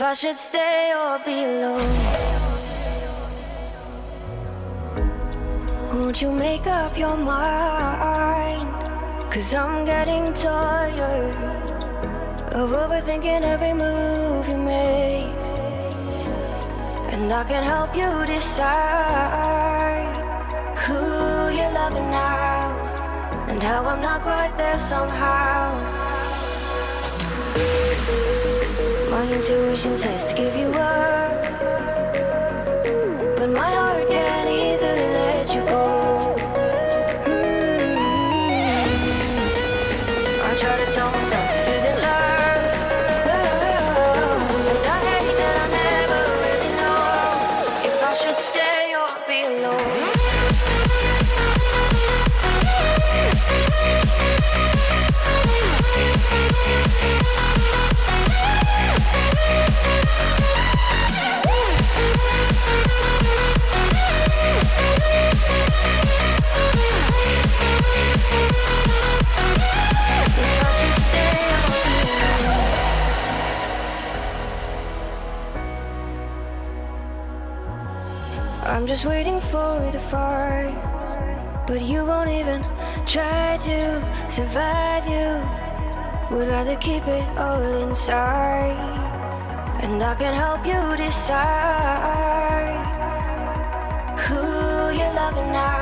if I should stay or be alone. Won't you make up your mind? 'Cause I'm getting tired of overthinking every move you make. And I can help you decide who you're loving now, and how I'm not quite there somehow. My intuition says to give you up, but my heart can't easily let you go. I try to tell myself this isn't love, but I hate that I never really know if I should stay or be alone. I'm just waiting for the fire, but you won't even try to survive. You would rather keep it all inside, and I can help you decide who you're loving now,